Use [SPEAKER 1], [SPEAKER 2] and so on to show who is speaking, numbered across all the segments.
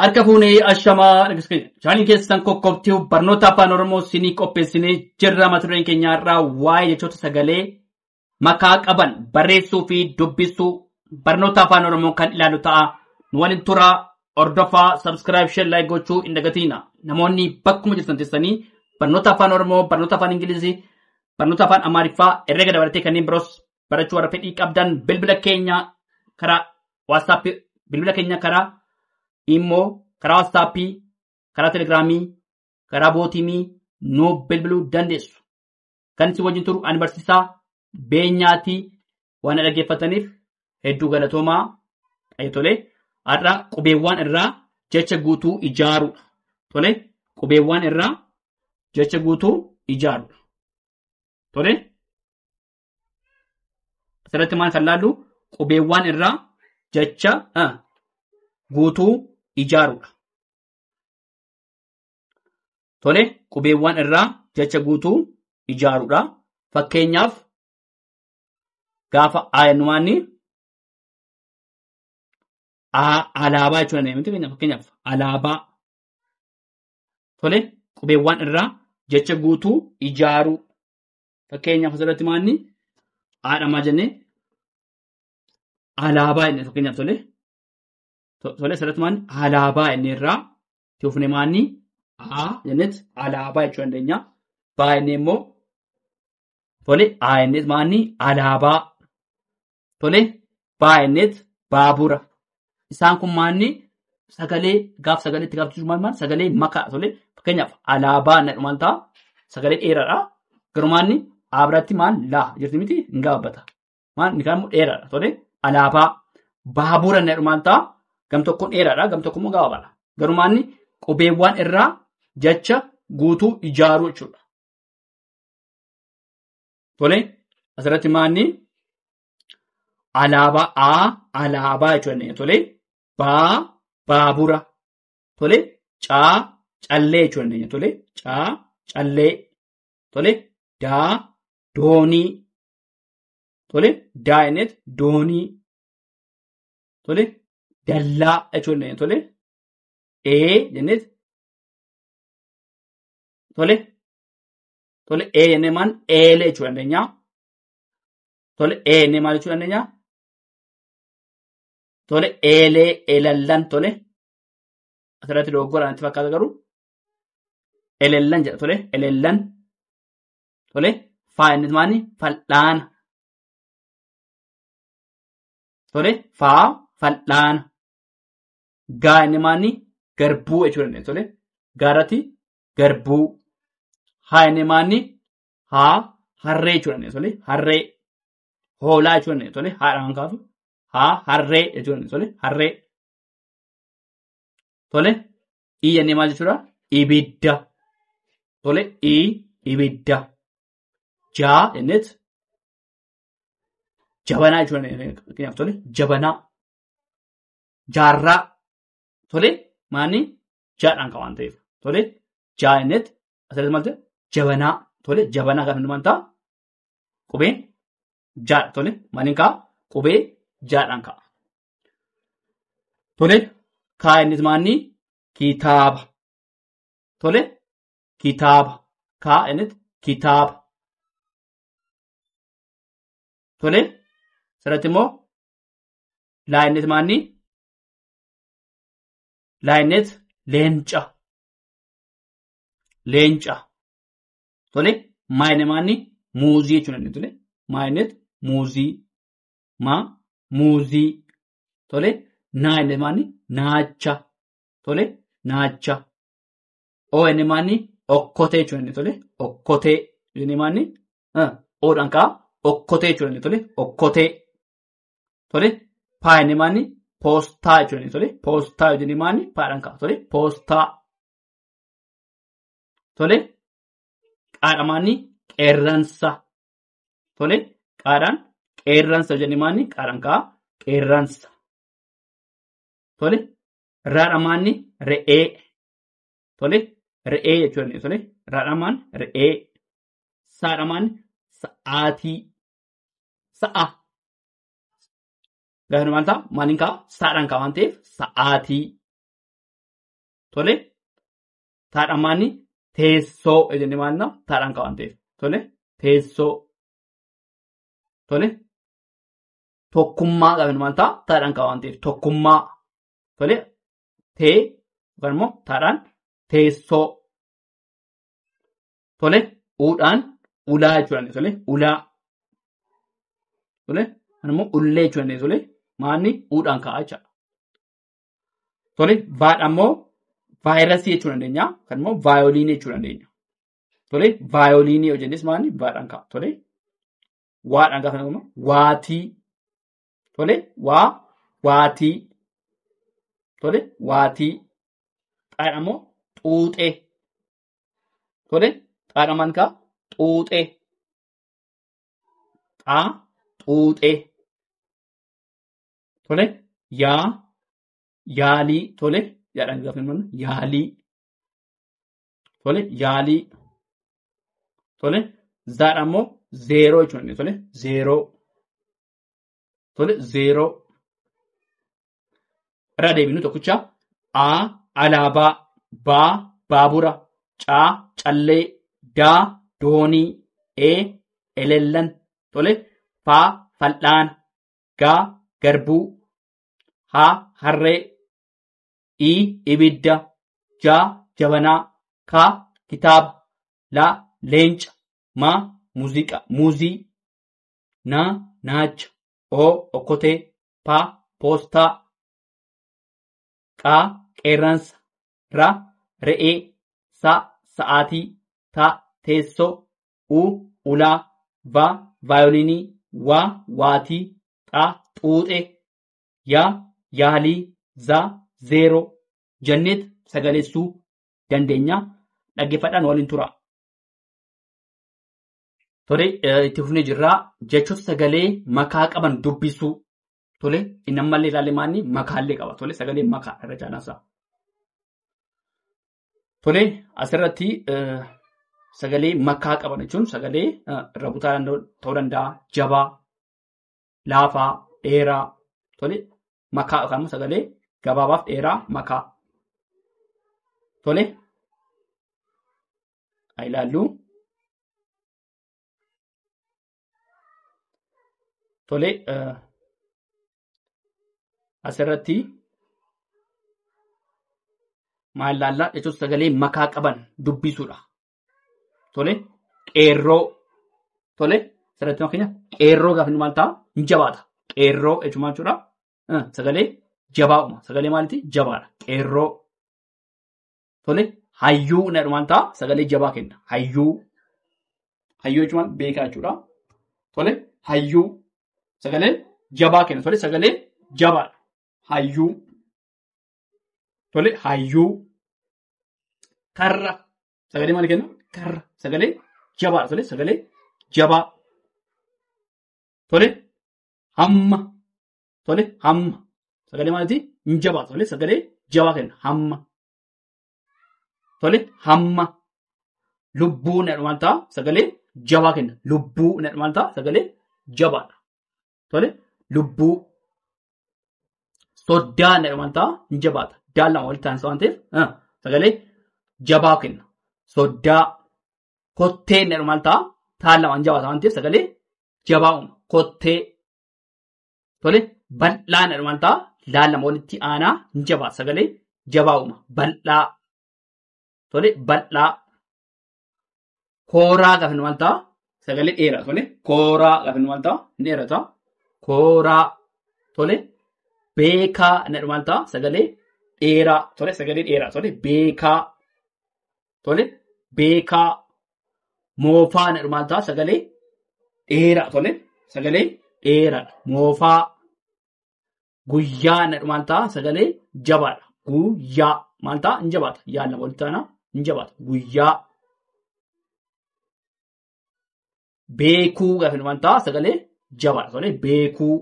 [SPEAKER 1] Harka fuunee ashamaa chaanii keessan kokkobtii barnoota afaan Oromoo sinii qopheessinee jirra. Mata dureen keenya irraa waa'ee jechoota sagalee makaa qaban barreessuu fi dubbisuu barnoota afaan Oromoo kan ilaalu ta'a. Nu waliin turaa, hordofaa, subscribe, share, like gochuu hin dagatina. Namoonni bakkuma jirtan teessanii barnoota afaan Oromoo, barnoota afaan Ingilizii, barnoota afaan Amaariffaa, herrega dabalatee kanneen biroos barachuu warra fedhii qabdan bilbila keenya karaa WhatsApp, bilbila keenya karaa immoo karaa WhatsAppii, karaa Telegiraamii, karaa bootiimii nu bilbiluu dandeessu. Kan isin wajjin turu ani barsiisaa Beenyaatii waan dhaggeeffataniif hedduu galatoomaa. Tole har'a qubeewwan irraa jecha guutuu ijaaruudha. Tole qubeewwan irraa jecha guutuu ijaaruudha. Tole asirratti maal kan laallu qubeewwan irraa jecha guutuu ijaaruudha. Tole qubeewwan irraa jecha guutuu ijaaruudha. Fakkeenyaaf gaafa aayannumaanni alaabaa jechuudha miti fakkeenyaaf alaabaa. Tole qubeewwan irraa jecha guutuu ijaaruu. Fakkeenyaaf asirratti maanni haadhamaa jennee alaabaa inni fakkeenyaaf tole asirratti maanni alaabaa inni irraa tiufne maanni jennet alaabaa jechuu dandeenya. Baay'inni immoo tole jennet maanni alaabaa. Tole baay'innet baabura. Isaan kun maanni sagalee gaaf sagalee itti gaafachuu maal sagalee makaa. Tole fakkeenyaaf alaabaa na dhumaan ta'a sagalee dheeraadha. Garumaanni abratti maal laa jirti miti hin gaabbata. Maal ni kan dheeraadha. Tole alaabaa baabura na dhumaan ta'a gam tokkoon dheeraadha gam tokko immoo gaabaadha. Garumaanni qubeewwan irraa jecha guutuu ijaaruu jechuudha. Tole asirratti maanni alaabaa alaabaa jechuudha. Tole baabura. Tole callee jechuudha. Tole callee. Tole doonii. Tole jennet doonii. Tole dallaa jechuudha. Tole jennet tole jennee maan eelee jechuu dandeenya. Tole jennee maal jechuu dandeenya? Tole eelee eelallan. Tole asirratti dogoggoraan itti fakkaata garuu eelallan jedha. Tole eelallan. Tole faayinni maani fal'aana. Tole fal'aana. Gaa'inni maani garbuu jechuu dandeenya. Tole gaarati garbuu. Haa'inni maani harree jechuu dandeenya. Tole harree. Hoolaa jechuu dandeenya. Tole haadhaan kaasu harree jechuu dandeenya. Tole harree. Tole jennee maal jechuudha? Ibidda. Tole ibidda. Jennet jabanaa jechuu dandeenya. Tole jabanaa. Jaarraa. Tole maanni jaadhaan kan waan ta'eef. Tole jennet asirratti maal ta'e jabanaa. Tole jabanaa gaafa inni maal ta'a? Qubeen jaadha. Tole maaliin ka'a? Qubee jaadhaan ka'a. Tole kaa'innis maanni kitaaba. Tole kitaaba. Kaa'innis kitaaba. Tole asirratti immoo laayinnis maanni laayinnis leenca. Leenca. Tole maayinni maanni muuzii jechuudha. Tole maayinnet muuzii. Muuzii. Tole naayinnet maanni naacha. Tole naacha. Oo'inni maanni okkotee jechuudha. Tole okkotee. Inni maanni oodhaan ka'a okkotee jechuudha. Tole okkotee. Tole paayinni maanni poostaa jechuudha. Tole poostaa inni maanni paadhaan ka'a. Tole poostaa. Tole qaadhaan maanni qeerransa. Tole qaadhaan qeerransa jenni maanni qaadhaan ka'a qeerransa. Tole raadhaan maanni re'ee. Tole re'ee jechuudha. Tole raadhaan maanni re'ee. Saadhaan maanni sa'aatii. Sa'a. Gaafa maal ta'a? Maaliin ka'a? Saadhaan ka'a waan ta'eef sa'aatii. tole taadhaan maanni teessoo jennee maalna taadhaan kaa'an ta'eef tole teessoo tole tokkummaa qaban maal ta'a taadhaan kaa'an ta'eef tokkummaa tole tee yookaan immoo taadhaan teessoo tole uudhaan ulaa jechuudha tole ulaa tole kan immoo ullee jechuudha tole maanni uudhaan kaa'aa jechuudha tole vaadhaan immoo vaayirasii jechuu dandeenya kan immoo vaayoliinii jechuu dandeenya tole vaayoliinii yoo jennis maanni vaadhaan kaa'a tole waadhaan gaafa nama waatii tole waatii tole waatii xaadhaan immoo xuuxee tole xaadhaan maan kaa'a xuuxee xuuxee tole yaalii tole yaadhaan gaafa nama yaalii tole yaalii tole zaadhaan immoo zeeroo jechuudha tole zeeroo tole zeeroo irraa deebinu tokkicha alaabaa baabura callee doonii elellan tole fal'aana garbuu harree ibidda jabanaa kitaaba leenca muuziqaa muuzii naacha okkotee poostaa qeerransa re'ee sa'aatii teessoo ulaa vaayoliinii waatii xuuxee yaalii zeeroo jenneet sagaleessuu dandeenya dhaggeeffadhaan waliin tura. Tole itti fufnee jirraa jechoota sagalee makaa qaban dubbisuu tole inni ammallee ilaalee maanni makaallee qaba tole sagalee makaa irra caalaasaa. Tole asirratti sagalee makaa qaban jechuun sagalee irra butaa ta'uu danda'a jabaa laafaa dheeraa tole makaa yookaan sagalee gabaabaaf dheeraa makaa tole ilaallu tole asirratti maal ilaallaa jechuun sagalee makaa qaban dubbisuudha tole qeerroo tole asirratti fakkeenya qeerroo gaafa inni maal ta'a hin jabaata qeerroo jechuun maal jechuudha sagalee jabaa'uma sagalee maaliiti jabaadha qeerroo tole hayyuu jedhu maal ta'a sagalee jabaa kenna hayyuu jechuun beekaa jechuudha tole hayyuu sagalee jabaa kenna tole sagalee jabaadha hayyuu tole hayyuu karra sagalee maal kenna karra sagalee jabaadha tole sagalee jabaa tole hamma tole hamma sagalee maaliiti hin jabaata tole sagalee jabaa kenna hamma tole hamma lubbuu jedhu maal ta'a sagalee jabaa kenna lubbuu jedhu maal ta'a sagalee jabaadha tole lubbuu soddaa jedhu maal ta'a hin jabaata daallama walitti aansa waan ta'eef sagalee jabaa kenna soddaa kottee jedhu maal ta'a taallama hin jabaata waan ta'eef sagalee jabaa'uma kottee tole bal'aa jedhu maal ta'a laallama walitti aanaa hin jabaata sagalee jabaa'uma bal'aa tole bal'aa kooraa gaafa maal ta'a sagalee dheeraa tole kooraa gaafa maal ta'a ni dheerata kooraa tole beekaa jedhu maal ta'a sagalee dheeraa tole sagalee dheeraa tole beekaa tole beekaa moofaa jedhu maal ta'a sagalee dheeraa tole sagalee dheeraa moofaa guyyaa jedhu maal ta'a sagalee jabaadha guyyaa maal ta'a hin jabaata yaalla walitti aanaa hin jabaata guyyaa beekuu gaafa maal ta'a sagalee jabaadha tole beekuu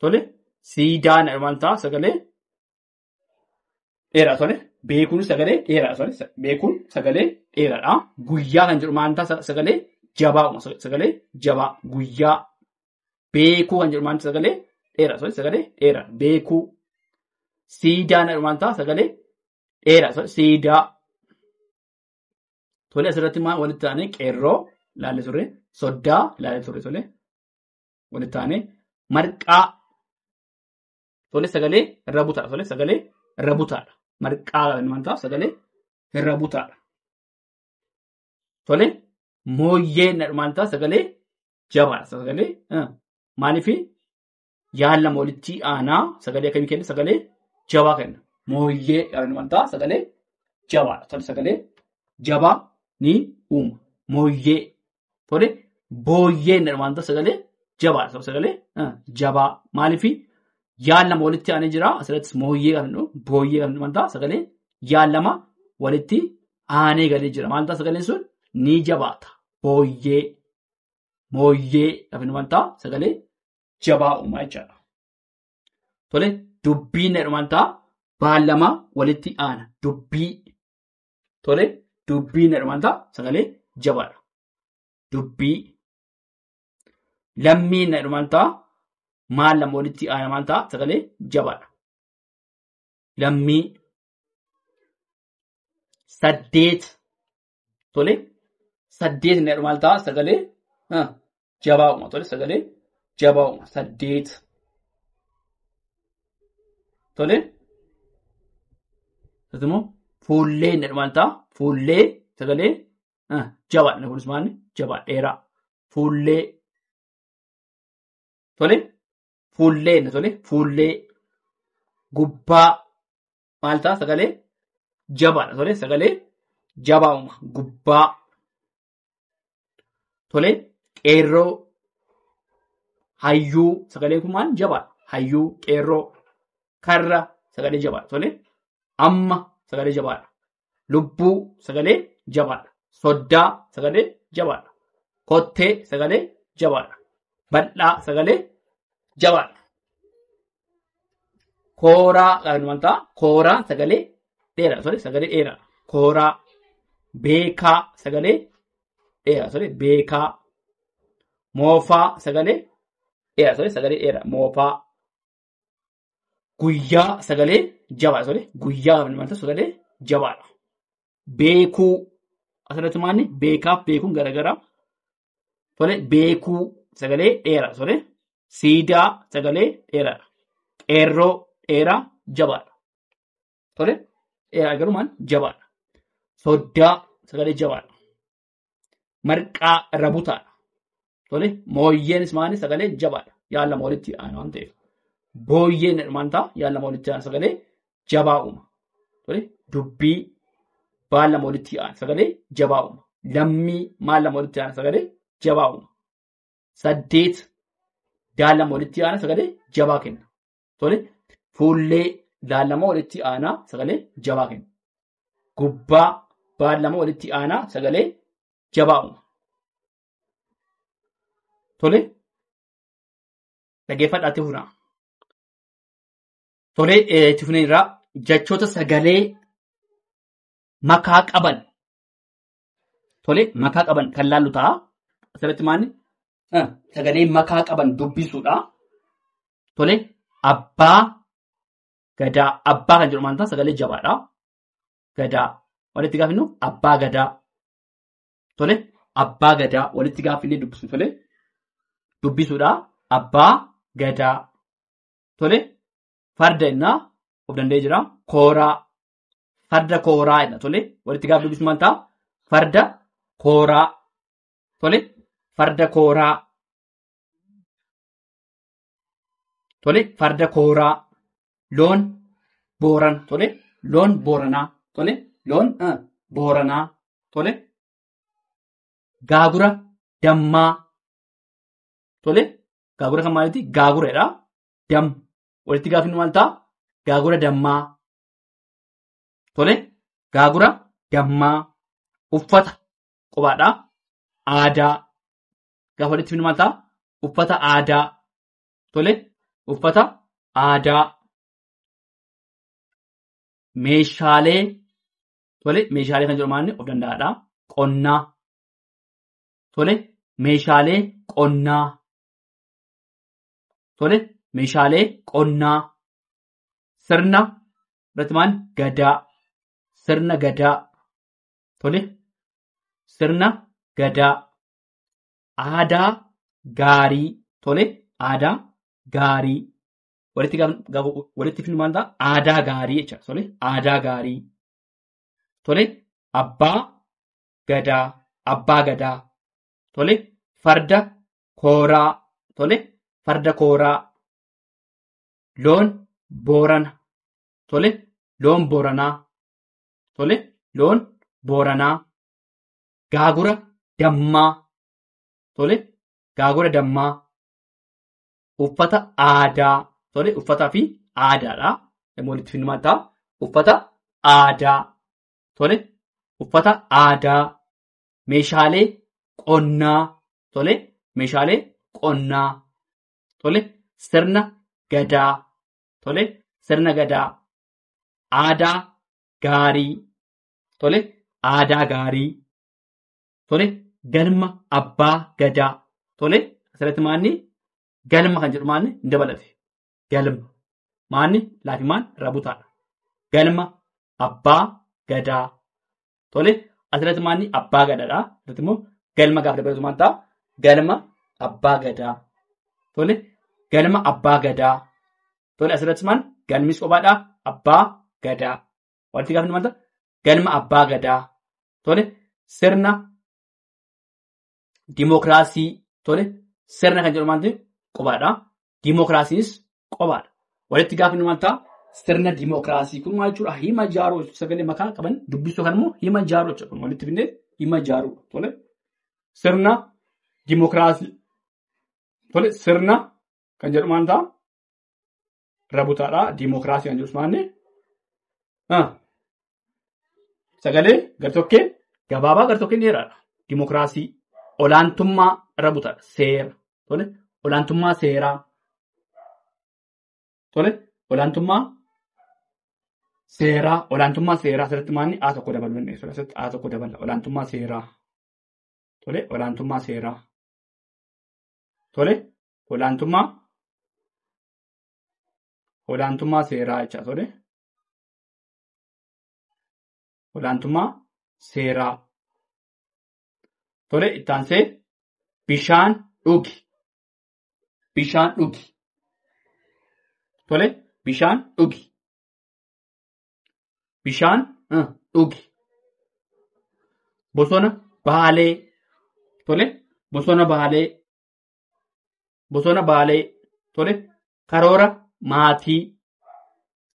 [SPEAKER 1] tole siidaa jedhu maal ta'a sagalee dheeraa tole beekuun sagalee dheeraa tole beekuun sagalee dheeraadha guyyaa kan jedhu maal ta'a sagalee jabaa sagalee jabaa guyyaa beekuu kan jedhu maal ta'a sagalee dheeraa tole sagalee dheeraa beekuu Siidaan maal ta'a sagalee dheeraa siidaa. Tole asirratti maal walitti aanee qeerroo ilaalle turre soddaa ilaalle turre tole walitti aanee marqaa tole sagalee irra butaadha tole sagalee irra butaadha marqaa maal ta'a sagalee irra butaadha. Tole mooyyee maal ta'a sagalee jabaadha sagalee maaliifi yaallama walitti aanaa sagalee akkamii kenna sagalee jabaa kenna mooyyee maal ta'a sagalee jabaadha tole sagalee jabaa ni uuma mooyyee tole booyyeen maal ta'a sagalee jabaadha sagalee jabaa maaliifi yaallama walitti aanee jira asirratti mooyyee kan booyyee kan maal ta'a sagalee yaallama walitti aanee galee jira maal ta'a sagaleen sun ni jabaata booyyee mooyyee maal ta'a sagalee jabaa uumaa jechaadha. Tole dubbiin maal ta'a baallama walitti aana dubbii tole dubbiin maal ta'a sagalee jabaadha dubbii. Lammiin maal ta'a maal lama walitti aana maal ta'a sagalee jabaadha lammii. Saddeet tole saddeet maal ta'a sagalee jabaa uuma tole sagalee jabaa uuma saddeet tole. Akkasumas fuullee maal ta'a fuullee sagalee jabaadha kunis maal jabaa dheeraa fuullee tole fuullee tole fuullee. Gubbaa maal ta'a sagalee jabaadha tole sagalee jabaa uuma gubbaa tole. Qeerroo hayyuu sagalee kun maal jabaadha hayyuu qeerroo. Karra sagalee jabaadha tole amma sagalee jabaadha lubbuu sagalee jabaadha soddaa sagalee jabaadha kottee sagalee jabaadha bal'aa sagalee jabaadha. Kooraa maal ta'a kooraa sagalee dheeraa tole sagalee dheeraa kooraa. Beekaa sagalee dheeraa tole beekaa. Moofaa sagalee dheeraa tole sagalee dheeraa moofaa. Guyyaa sagalee jabaa tole guyyaa maal ta'a sagalee jabaadha. Beekuu asirratti maanni beekaaf beekuun garaagaraa tole beekuu sagalee dheeraa tole siidaa sagalee dheeraadha. Qeerroo dheeraa jabaadha tole dheeraa garuu maal jabaadha. Soddaa sagalee jabaadha. Marqaa irra butaadha tole mooyyeenis maal sagalee jabaadha yaallama walitti aana waan ta'eef. Booyyeen maal ta'a yaallama walitti aana sagalee jabaa uuma tole dubbii baallama walitti aana sagalee jabaa uuma. Lammii maallama walitti aana sagalee jabaa uuma. Saddeet daallama walitti aana sagalee jabaa kenna tole fuullee daallama walitti aanaa sagalee jabaa kenna. Gubbaa baallama walitti aanaa sagalee jabaa uuma tole. Dhaggeeffadhaatti funa tole itti funa irraa jechoota sagalee makaa qaban tole makaa qaban kan laallu ta'a asirratti maanni sagalee makaa qaban dubbisuudha tole. Abbaa gadaa abbaa kan jedhu maal ta'a sagalee jabaadha gadaa walitti gaafinu abbaa gadaa tole abbaa gadaa walitti gaafillee dubbisu tole dubbisuudha abbaa gadaa tole. Farda innaa of danda'ee jira kooraa farda kooraa inna tole walitti gaafa dubbisu maal ta'a farda kooraa tole farda kooraa tole farda kooraa. Loon booran tole loon booranaa tole loon booranaa tole. Gaagura dammaa tole gaagura kan maaliiti gaagureedha dam walitti gaafinu maal ta'a gaagura dammaa tole gaagura dammaa. Uffata qubaadha aadaa gaafa walitti finu maal ta'a uffata aadaa tole uffata aadaa. Meeshaalee tole meeshaalee kan jedhu maanni of danda'aadha qonnaa tole meeshaalee qonnaa tole meeshaalee qonnaa. Sirna Irrattimaan gadaa. Sirna gadaa. Tole. Sirna gadaa. Aadaa gaarii. Tole. Aadaa gaarii. Walitti filmaan ta'a. Aadaa gaarii jecha. Tole. Aadaa gaarii. Tole. Abbaa gadaa. Abbaa gadaa. Tole. Farda kooraa. Tole. Farda kooraa. Loon boorana. Tole. Loon booranaa. Tole. Loon booranaa. Gaagura dammaa. Tole. Gaagura dammaa. Uffata aadaa. Tole. Uffataa fi aadaadha. Walitti filmaan ta'a. Uffata aadaa. Tole. Uffata aadaa. Meeshaalee qonnaa. Tole. Meeshaalee qonnaa. Tole. Sirna gadaa. Tole. Sirna gadaa. Aadaa gaarii. Tole. Aadaa gaarii. Tole. Galma abbaa gadaa. Tole. Asirratti maanni galma kan jedhu maanni hin dabalate. Galma. Maanni laafimaan rabutaadha. Galma abbaa gadaa. Tole. Asirratti maanni abbaa gadaadha. Asirratti immoo galma gaafa dabalatu maal ta'a? Galma abbaa gadaa. Tole. Galma abbaa gadaa. Tole. Asirratti maal? Galmis kophaadha. Abbaa gadaa. Walitti gaafa maal ta'a? Galma abbaa gadaa. Tole. Sirna dimookiraasii. Tole. Sirna kan jedhu maal ta'e? Kophaadha. Dimookiraasiinis kophaadha. Walitti gaafa maal ta'a? Sirna dimookiraasii kun maal jechuudha? Hima ijaaruu sagalee makaa qaban dubbisuu kan immoo hima ijaaruu jechuudha. Walitti fidnee hima ijaaruu. Tole. Sirna dimookiraasii. Tole. Sirna kan jedhu maal ta'a? Rabutaadha. Dimookiraasii kan jedhu maal sagalee gartokkee gabaabaa gartokkee dheeraadha. Dimookiraasii. Olaantummaa rabutaadha. Seera. Tole. Olaantummaa seeraa. Tole. Olaantummaa seeraa. Olaantummaa seeraa asirratti maanni A tokko dabaluu asirratti A tokko dabala. Olaantummaa seeraa. Tole. Olaantummaa seeraa. Tole. Olaantummaa seeraa jecha. Tole. Olaantummaa seeraa. Tole. Itti aansee bishaan dhugi. Bishaan dhugi. Tole. Bishaan dhugi. Bishaan dhugi. Bosona baalee. Tole. Bosona baalee. Bosona baalee. Tole. Karoora maatii.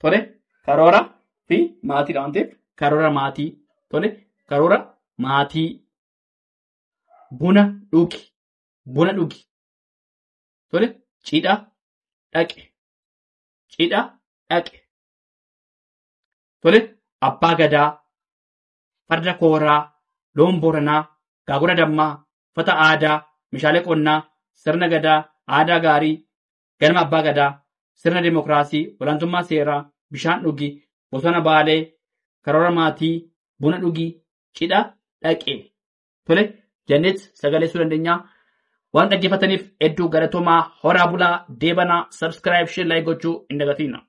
[SPEAKER 1] Tole. Karoora fi maatiidha waan ta'eef karoora maatii. Tole. Karoora maatii. Buna dhugi. Buna dhugi. Tole. Cidha dhaqe. Cidha dhaqe. Tole. Abbaa gadaa. Farda kooraa. Loon booranaa. Gaagura dammaa. Uffata aadaa. Meeshaalee qonnaa. Sirna gadaa. Aadaa gaarii. Galma abbaa gadaa. Sirna dimookiraasii. Olaantummaa seeraa. Bishaan dhugi. Bosona baalee. Karoora maatii. Buna dhugi. Cidha dhaqe. Tole. Jannet sagaleessuu dandeenya. Waan dhaggeeffataniif hedduu galatoomaa horaa bulaa deebanaa subscribe share like gochuu hin dagatinaa.